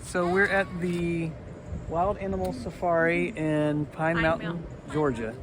So we're at the Wild Animal Safari in Pine Mountain, Georgia.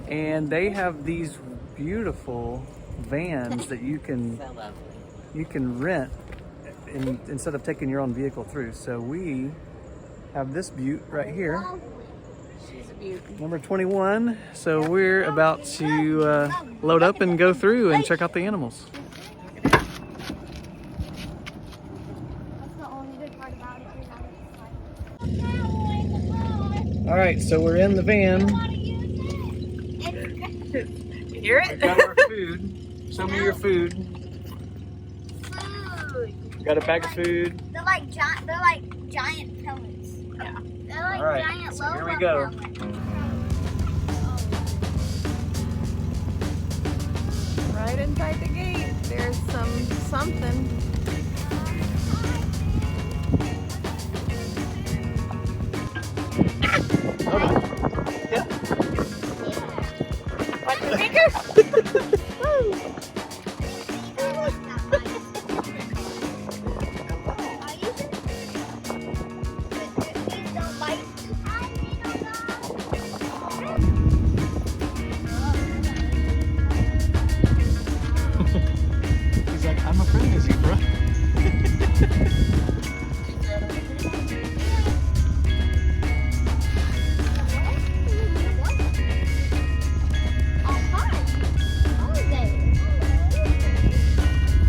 And they have these beautiful vans that you can rent instead of taking your own vehicle through. So we have this beaut right here. She's a beaut. Number 21. So we're about to load up and go through and check out the animals. All right, so we're in the van. You hear it? We got our food. Show me your food. Food. Got a bag of food. They're like giant pellets. Yeah. They're like All right, giant so here we logo go. pellets. Right inside the gate, there's something. Yeah. Watch your finger. He's like, I'm a friendly zebra.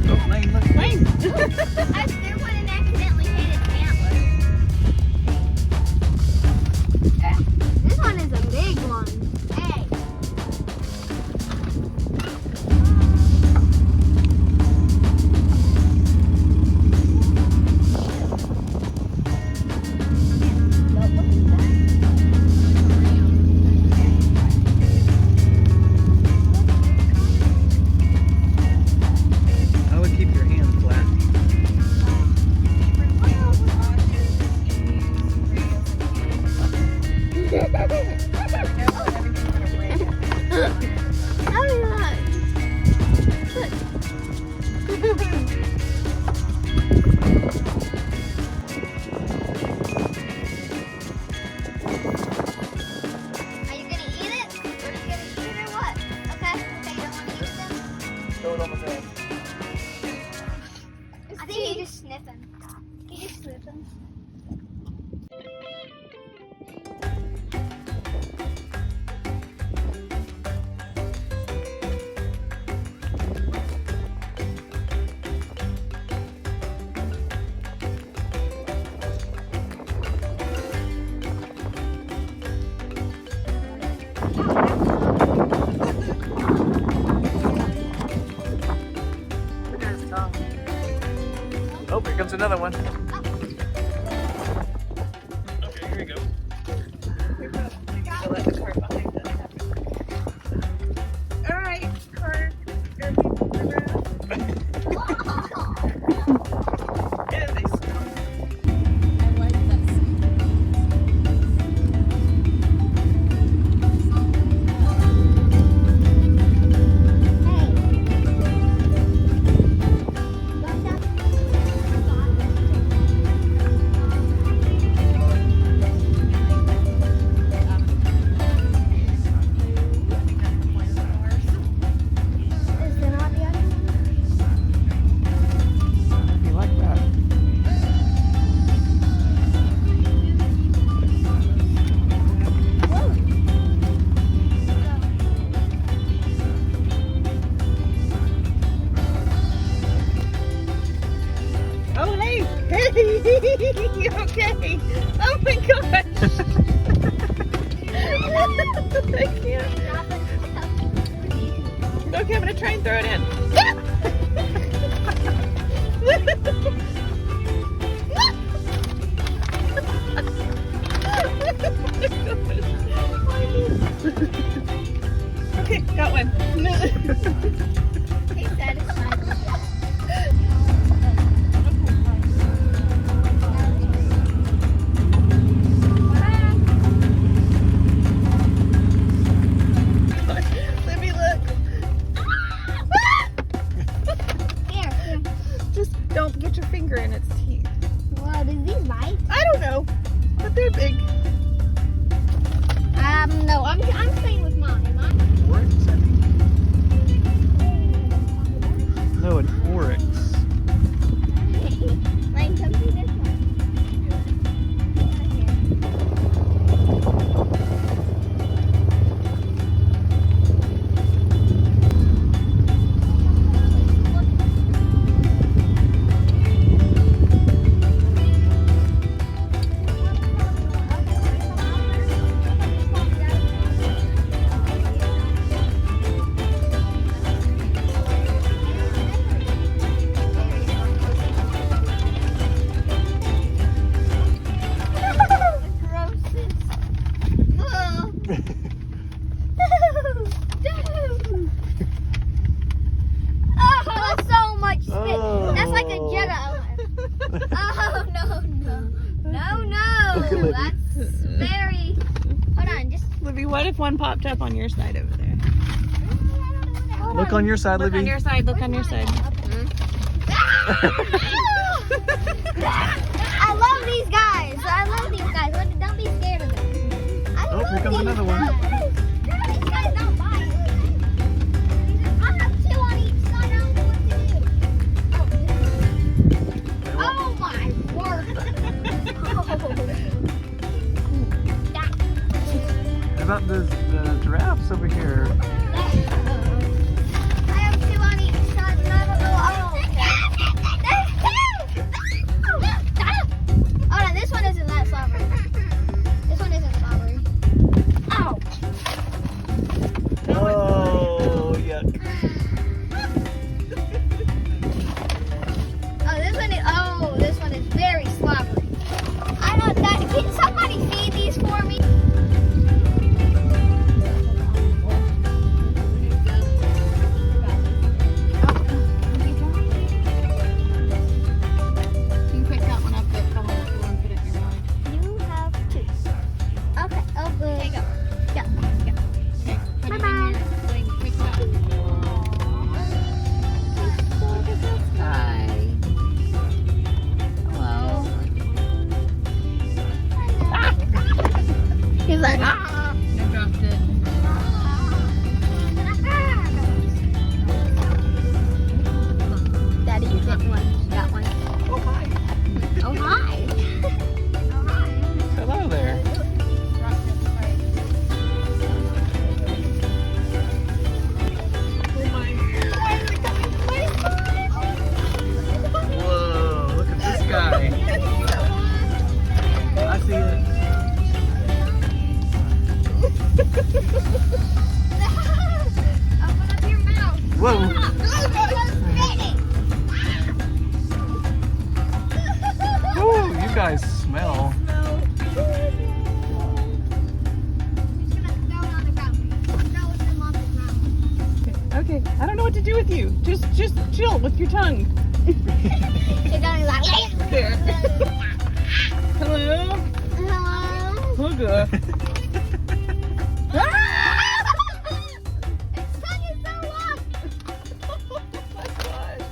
Oh, Lane, look. Lane. I threw one and accidentally hit its antler. This one is a big one. Hey. I would keep your hand flat. Are you gonna eat it? Are you gonna eat it or what? Okay, you don't want to eat them? Throw it on the bed. I think you just sniff them. Can you just sniff them? Look at his tongue. Oh, here comes another one. Okay, here we go. Let the car behind us happen. All right, car. Yeah, they smell. I like this. You like that? Oh, hey! Hey! You okay? Oh my gosh! I can't. Okay, I'm gonna try and throw it in. Okay, got one. Hey, satisfied. Let me look. they're big. No, I'm staying with mine. Oryx, I think. No, an oryx. Lane, come see this one. Oh, that's so much spit. Oh. That's like a Jedi. Oh, no. Look at Libby. That's very... Hold on, just... Libby, what if one popped up on your side over there? Look on your side, Look Libby. on your side. Look on your side. I love these guys. Don't be scared of them. Oh, here comes another one. These guys don't bite. I have two on each side. I don't know what to do. Oh my word. How about the giraffes over here? I have two on each side, and I don't know. Hold on, this one isn't that slobbery. This one isn't slobbery. Ow! Oh, yuck. This one is very slobbery. I don't know. Can somebody feed these for me? You can pick that one up that fell on the floor and put it in your bag. You have two. Okay. Oh, good. Okay, go. Okay, put it in Bye-bye. your thing. Pick that one. Hi. Hello. He's like, I dropped it. Daddy, you get one. Got one. Oh, hi. Oh, hi. Oh, hi. Hello there. Whoa, look at this guy. I see it. Open up your mouth. Whoa. Woo, you guys smell. Okay, I don't know what to do with you. Just chill with your tongue. There. Hello. Hello. Hooga. Its tongue is so long. Oh my gosh.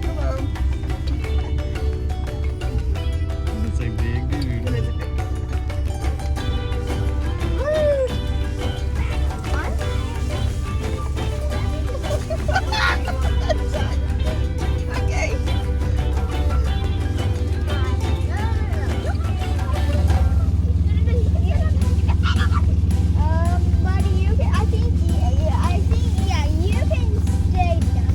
Hello. That's a big dude. What is it? Okay. Buddy, you can. I think you can stay down.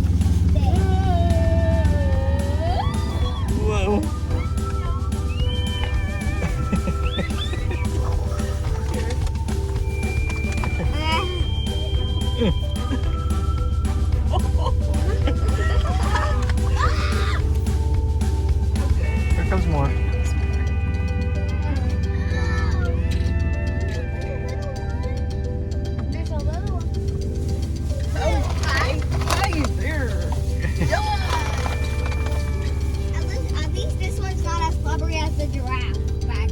Whoa. Here comes more. There's a little one. Hi there. At least this one's not as slobbery as the giraffe back.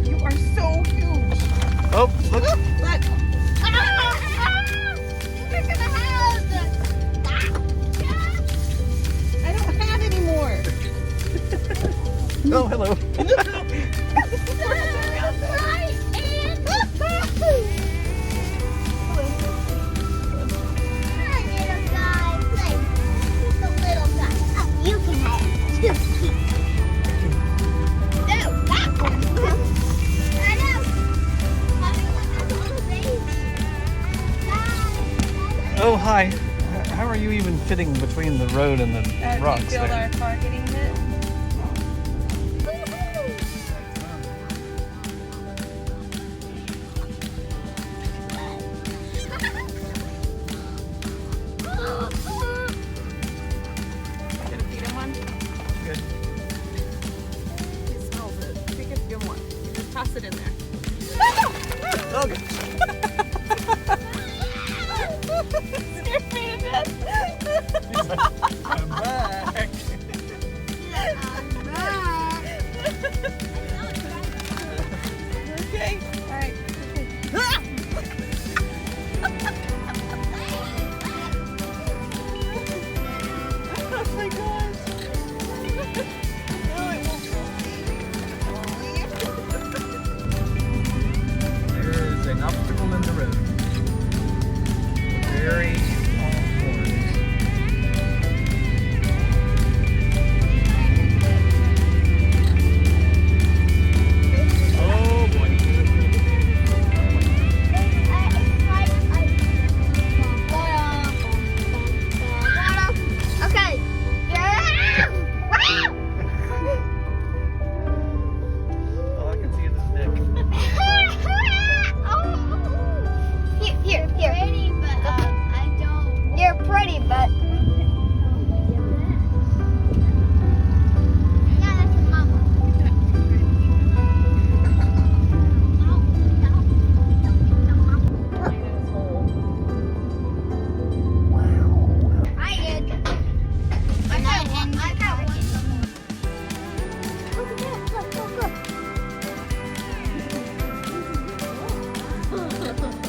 You are so huge. Oh, look. Look. Oh, hello. Oh, hi. How are you even fitting between the road and the rocks Do you feel there? our car getting hit? Gonna feed him one? Good. He smells it. Pick it, give him one. Just toss it in there. Okay. Scared me to death. He's like, I'm back. Okay. All right. Oh my gosh. No, it won't go. There is an obstacle in the road. Very long horns. Oh boy. Okay. All I can see is his neck. Here. Pretty, but I don't. You're pretty, but. Yeah, that's his mama. I did. I got one. Look at that. Look.